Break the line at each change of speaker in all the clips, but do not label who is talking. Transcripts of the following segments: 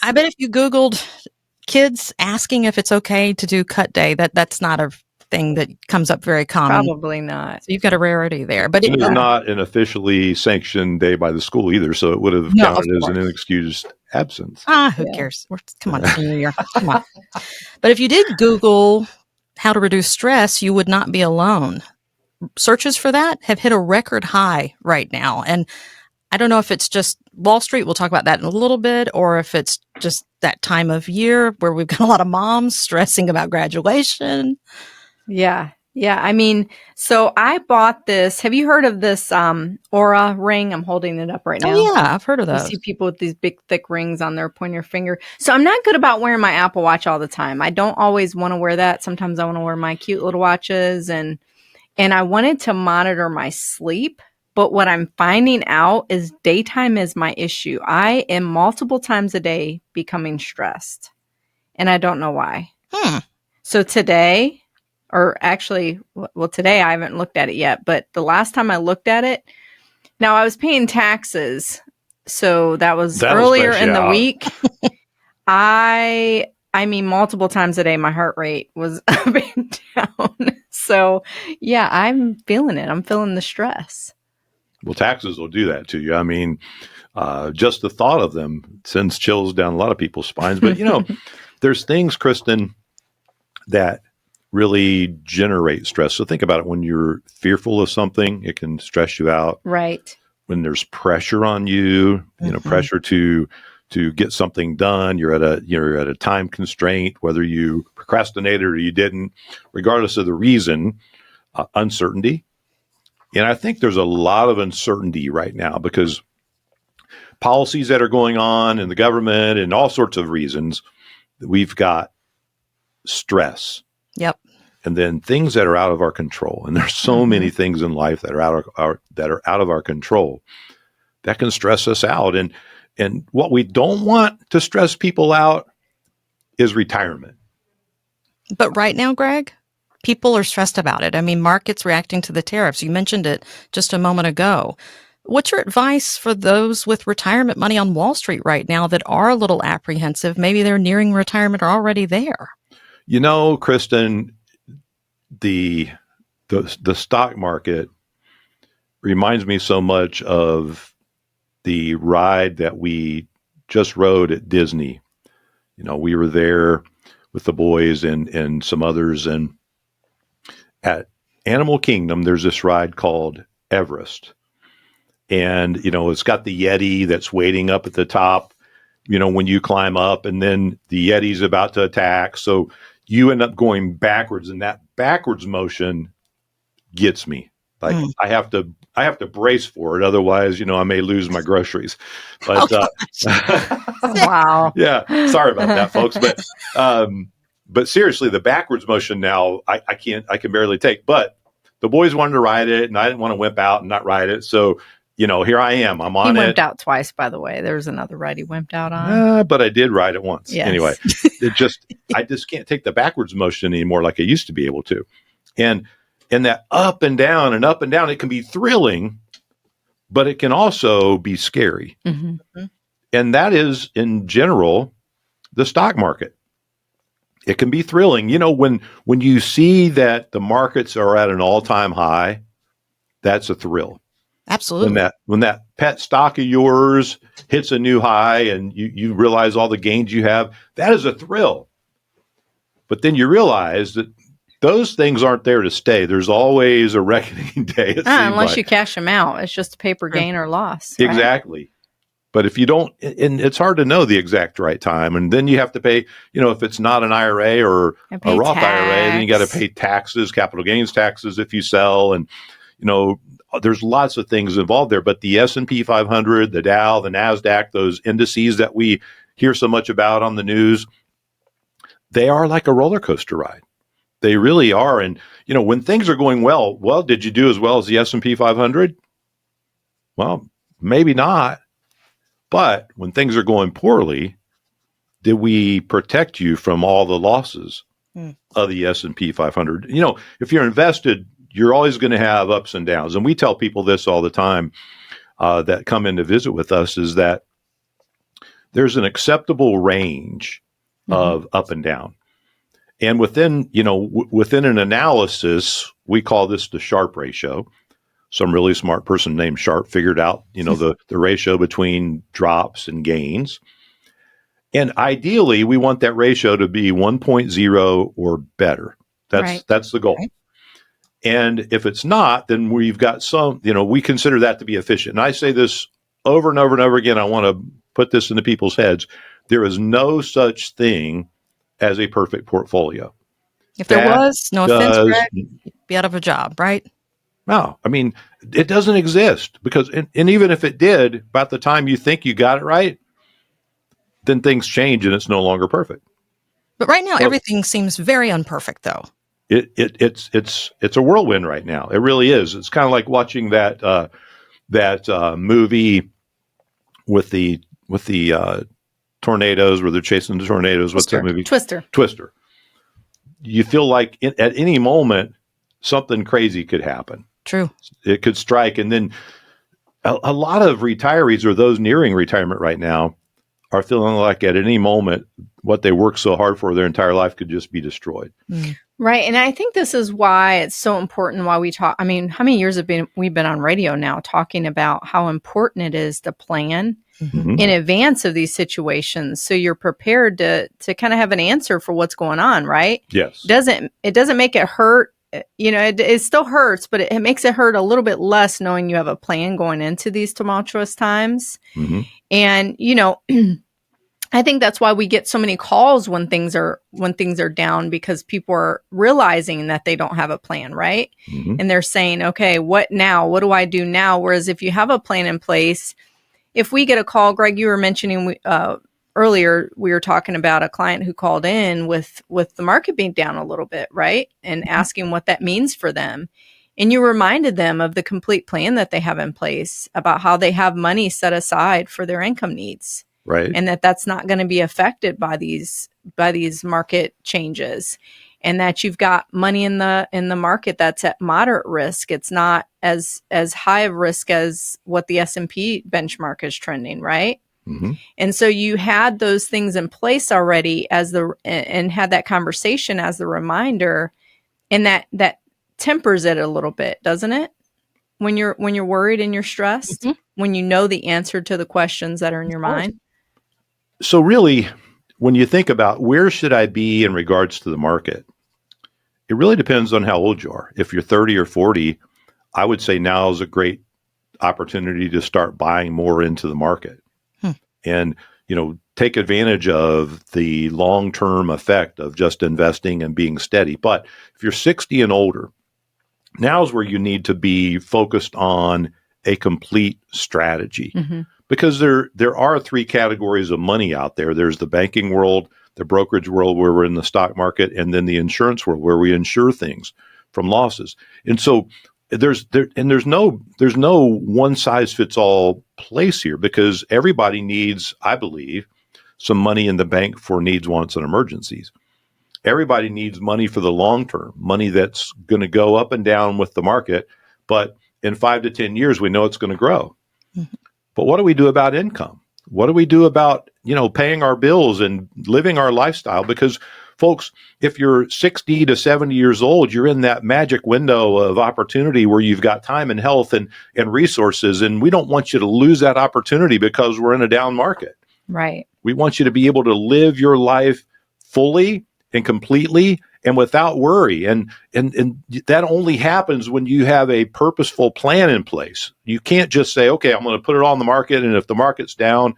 I bet if you Googled kids asking if it's okay to do cut day, that's not a thing that comes up very common.
Probably not.
So you've got a rarity there. But
it is not an officially sanctioned day by the school either, so it would have counted as an inexcused absence.
Who cares? Come on, it's the new year. Come on. But if you did Google how to reduce stress, you would not be alone. Searches for that have hit a record high right now. And I don't know if it's just Wall Street, we'll talk about that in a little bit, or if it's just that time of year where we've got a lot of moms stressing about graduation.
Yeah. Yeah. I mean, so I bought this. Have you heard of this Aura ring? I'm holding it up right now.
Oh, yeah. I've heard of those.
You see people with these big, thick rings on their pointer finger. So I'm not good about wearing my Apple Watch all the time. I don't always want to wear that. Sometimes I want to wear my cute little watches. And I wanted to monitor my sleep. But what I'm finding out is daytime is my issue. I am multiple times a day becoming stressed. And I don't know why. So today, or actually, well, today I haven't looked at it yet. But the last time I looked at it, now I was paying taxes. So that was earlier in the week. I mean, multiple times a day, my heart rate was up and down. So yeah, I'm feeling it. I'm feeling the stress.
Well, taxes will do that to you. I mean, just the thought of them sends chills down a lot of people's spines. But, there's things, Kristin, that really generate stress. So think about it. When you're fearful of something, it can stress you out.
Right.
When there's pressure on you, pressure to get something done, you're at a time constraint, whether you procrastinated or you didn't, regardless of the reason, uncertainty. And I think there's a lot of uncertainty right now because policies that are going on in the government and all sorts of reasons, we've got stress.
Yep.
And then things that are out of our control. And there's so many things in life that are out of our control that can stress us out. And what we don't want to stress people out is retirement.
But right now, Greg, people are stressed about it. I mean, markets reacting to the tariffs. You mentioned it just a moment ago. What's your advice for those with retirement money on Wall Street right now that are a little apprehensive? Maybe they're nearing retirement or already there.
Kristin, the stock market reminds me so much of the ride that we just rode at Disney. We were there with the boys and some others, and at Animal Kingdom, there's this ride called Everest. And, it's got the Yeti that's waiting up at the top, when you climb up, and then the Yeti's about to attack. So you end up going backwards, and that backwards motion gets me. Like I have to brace for it. Otherwise, I may lose my groceries. But
wow.
Yeah. Sorry about that, folks. But seriously, the backwards motion now, I can barely take. But the boys wanted to ride it, and I didn't want to wimp out and not ride it. So, here I am. I'm on it.
He wimped out twice, by the way. There was another ride he wimped out on.
But I did ride it once.
Yes.
Anyway, I just can't take the backwards motion anymore like I used to be able to. And that up and down, it can be thrilling, but it can also be scary.
Mm-hmm.
And that is, in general, the stock market. It can be thrilling. When you see that the markets are at an all-time high, that's a thrill.
Absolutely.
When that pet stock of yours hits a new high and you realize all the gains you have, that is a thrill. But then you realize that those things aren't there to stay. There's always a reckoning day.
Unless you cash them out. It's just a paper gain or loss. Right?
Exactly. But if you don't, and it's hard to know the exact right time. And then you have to pay, if it's not an IRA or a Roth IRA, then you got to pay taxes, capital gains taxes if you sell. And, there's lots of things involved there. But the S&P 500, the Dow, the NASDAQ, those indices that we hear so much about on the news, they are like a roller coaster ride. They really are. And, when things are going well, did you do as well as the S&P 500? Well, maybe not. But when things are going poorly, did we protect you from all the losses of the S&P 500? If you're invested, you're always going to have ups and downs. And we tell people this all the time that come in to visit with us, is that there's an acceptable range of up and down. And within an analysis, we call this the Sharpe ratio. Some really smart person named Sharpe figured out, the ratio between drops and gains. And ideally, we want that ratio to be 1.0 or better. That's the goal. Right. And if it's not, then we've got we consider that to be efficient. And I say this over and over and over again. I want to put this into people's heads. There is no such thing as a perfect portfolio.
If there was, no offense, Greg, you'd be out of a job, right?
No, I mean, it doesn't exist because, and even if it did, by the time you think you got it right, then things change and it's no longer perfect.
But right now, everything seems very unperfect, though.
It's a whirlwind right now. It really is. It's kind of like watching that movie with the tornadoes where they're chasing the tornadoes. What's that movie? Twister. You feel like at any moment something crazy could happen.
True.
It could strike, and then a lot of retirees or those nearing retirement right now are feeling like at any moment what they worked so hard for their entire life could just be destroyed.
Mm. Right. And I think this is why it's so important why we talk. I mean, how many years we've been on radio now talking about how important it is to plan in advance of these situations, so you're prepared to kind of have an answer for what's going on, right?
Yes.
It doesn't make it hurt. It still hurts, but it makes it hurt a little bit less knowing you have a plan going into these tumultuous times. Mm-hmm. And, I think that's why we get so many calls when things are down, because people are realizing that they don't have a plan, right? Mm-hmm. And they're saying, okay, what now? What do I do now? Whereas if you have a plan in place, if we get a call, Greg, you were mentioning earlier, we were talking about a client who called in with the market being down a little bit, right? And asking what that means for them. And you reminded them of the complete plan that they have in place about how they have money set aside for their income needs.
Right.
And that's not going to be affected by these market changes, and that you've got money in the market that's at moderate risk. It's not as high of risk as what the S&P benchmark is trending, right? Mm-hmm. And so you had those things in place already and had that conversation as the reminder, and that tempers it a little bit, doesn't it? When you're worried and you're stressed, when you know the answer to the questions that are in your mind.
So really, when you think about where should I be in regards to the market, it really depends on how old you are. If you're 30 or 40, I would say now is a great opportunity to start buying more into the market and, take advantage of the long-term effect of just investing and being steady. But if you're 60 and older, now is where you need to be focused on a complete strategy. Mm-hmm. Because there are three categories of money out there. There's the banking world, the brokerage world where we're in the stock market, and then the insurance world where we insure things from losses. And so there's no one size fits all place here, because everybody needs, I believe, some money in the bank for needs, wants, and emergencies. Everybody needs money for the long term, money that's going to go up and down with the market, but in 5 to 10 years, we know it's going to grow. Mm-hmm. But what do we do about income? What do we do about, paying our bills and living our lifestyle? Because folks, if you're 60 to 70 years old, you're in that magic window of opportunity where you've got time and health and resources. And we don't want you to lose that opportunity because we're in a down market.
Right.
We want you to be able to live your life fully and completely and without worry. And that only happens when you have a purposeful plan in place. You can't just say, okay, I'm going to put it all in the market, and if the market's down,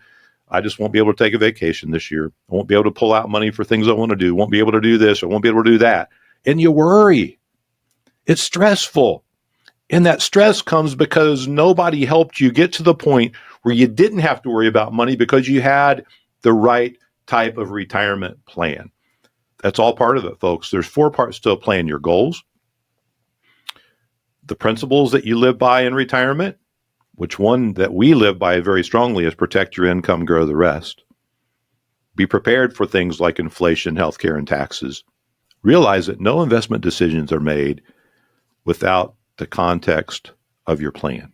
I just won't be able to take a vacation this year. I won't be able to pull out money for things I want to do. Won't be able to do this, or won't be able to do that. And you worry. It's stressful. And that stress comes because nobody helped you get to the point where you didn't have to worry about money because you had the right type of retirement plan. That's all part of it, folks. There's 4 parts to a plan: your goals, the principles that you live by in retirement, which one that we live by very strongly is protect your income, grow the rest. Be prepared for things like inflation, healthcare, and taxes. Realize that no investment decisions are made without the context of your plan.